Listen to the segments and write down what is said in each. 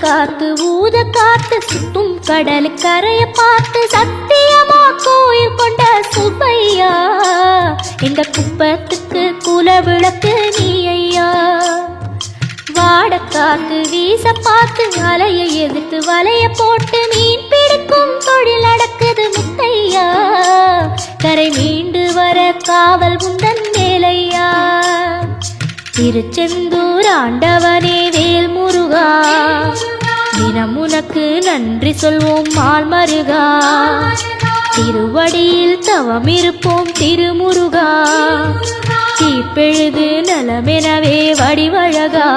காத்து ஊத காத்து சுத்தும் கடல் கரைய பார்த்து சத்தியமா கோயில் கொண்ட சுப்பையா எங்க குப்பத்துக்கு குல விளக்கு நீ ஐயா. வாட காத்து வீச பார்த்து அலையை எதிர்த்து வலைய போட்டு மீன் பிடிக்கும் தொழில் நடக்குது முத்தையா. கரை மீண்டு வர காவல் முந்தன் மேலையா. திருச்செந்தூர் ஆண்டவனே வேல் முருகா, தினம் உனக்கு நன்றி சொல்வோம் மால் மருகா. திருவடியில் தவம் இருப்போம் திருமுருகா, தீப்பெழுது நலமெனவே வடிவழகா.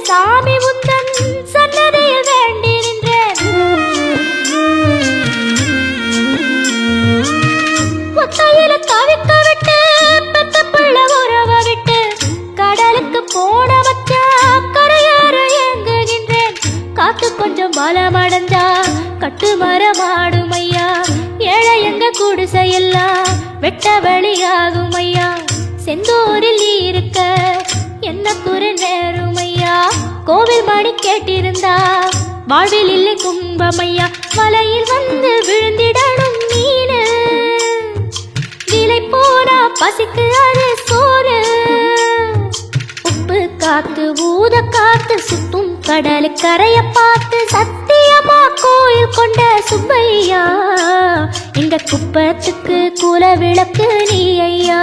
சாமி உந்தன் சன்னதியில் வேண்டி நின்றேன். ஒத்தையில தவிக்க விட்டு பெத்த பிள்ள உறவ விட்டு கடலுக்கு போன வச்சா கரையாற ஏங்குகின்றேன். காத்து கொஞ்சம் பலமடைஞ்சா கட்டு மரமாடும் ஐயா. ஏழை எங்க குடிசையெல்லாம் வெட்ட வெளியாகும் ஐயா. செந்தூரில் இருக்க என்ன குறை நேரும் ஐயா. கோவில் மணி கேட்டிருந்தா வாழ்வில் இல்லை கும்பமையா. வலையில் வந்து விழுந்திடணும் மீனு, விலை போனா பசிக்கு அது சோறு. உப்பு காத்து ஊத காத்து சுத்தும் கடல் கரைய பார்த்து சத்தியமா கோயில் கொண்ட சுப்பையா எங்க குப்பத்துக்கு குல விளக்கு நீ ஐயா.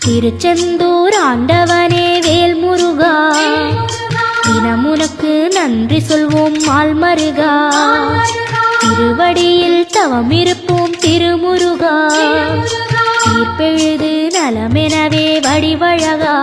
திருச்செந்தூர் ஆண்டவனே வேல் முருகா, தினம் உனக்கு நன்றி சொல்வோம் மால் மருகா. திருவடியில் தவம் இருப்போம் திருமுருகா, தீர்ப்பெழுது நலமெனவே வடிவழகா.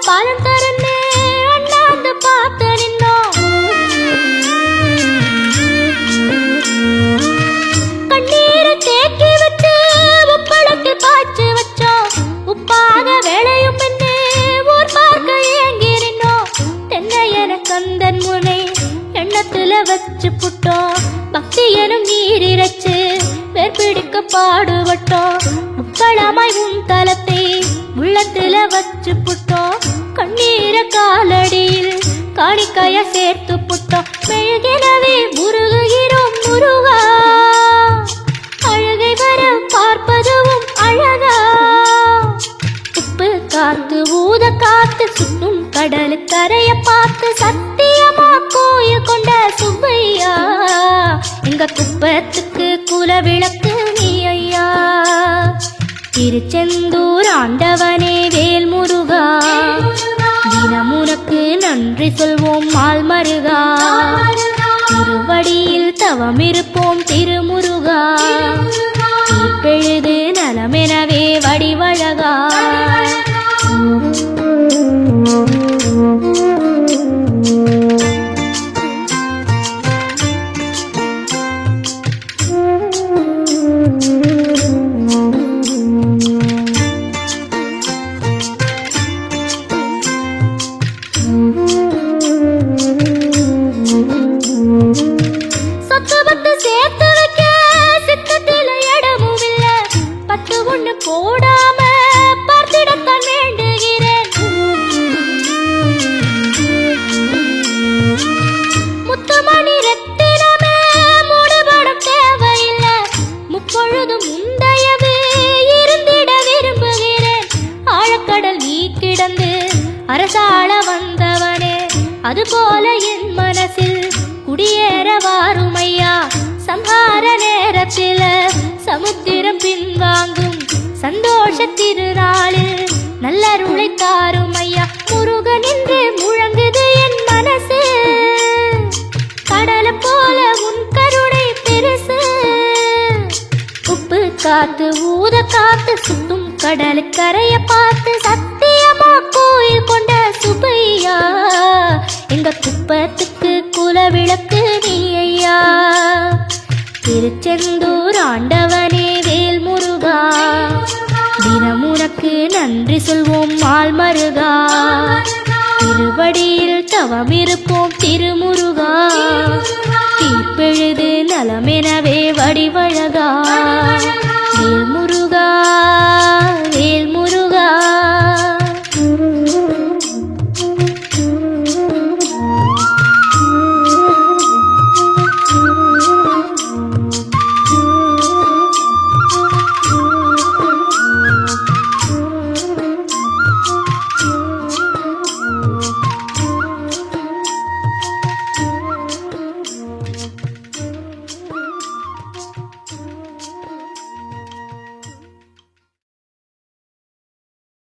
பாலம் தரனே அண்ணாந்து பார்த்து நின்னோம். கண்ணீரை தேக்கி வச்சு உப்பளத்தில் பாய்ச்சி வச்சோம். உப்பாக வேலையும் பெண்ணே ஊர் பார்க்க ஏங்கி நின்னோம். தென்னை என கந்தன் முனை எண்ணத்துல வச்சு புட்டோம். பக்தி எனும் நீரிரச்சு வேர்பிடிக்க பாடுபட்டோம். முக்களமாய் உன் தலத்தை உள்ளத்துல வச்சு புட்டோம். கண்ணீர காலடியில் காணிக்கைய சேர்த்து புட்டோம். மெழுகினவே முருகுகிறோம் முருகா, அழுகை வர பார்ப்பதுவும் அழகா. உப்பு காத்து ஊத காத்து சுத்தும் கடல் கரைய பார்த்து சத்தியமா கோயில் கொண்ட சுப்பையா எங்க குப்பத்துக்கு குல விளக்கு நீ ஐயா. திருச்செந்தூர் ஆண்டவனே வேல் முருகா, தினம் உனக்கு நன்றி சொல்வோம் மால் மருகா. திருவடியில் தவம் இருப்போம் திருமுருகா, தீப்பெழுது நலமெனவே வடிவழகா. போல என் மனசில் குடியேற வாருமையா சம்ஹார நேரத்தில சமுத்திரம் பின்வாங்கும் சந்தோஷ திருநாளில் நல்லருளை தாருமையா முருகன் என்று முழங்குது என் மனசு கடலை போல உன் கருணை பெருசு உப்பு காத்து ஊத காத்து சுத்தும் கடலுக்கரைய பார்த்து சத்தியமா கோயில் கொண்ட சுபையா எங்க குப்பத்துக்கு குலவிளக்கு நீ ஐயா திருச்செந்தூர் ஆண்டவனே வேல் முருகா தினம் உனக்கு நன்றி சொல்வோம் மால் மருகா திருவடியில் தவம் இருப்போம் திருமுருகா தீர்ப்பெழுது நலமெனவே வடிவழகா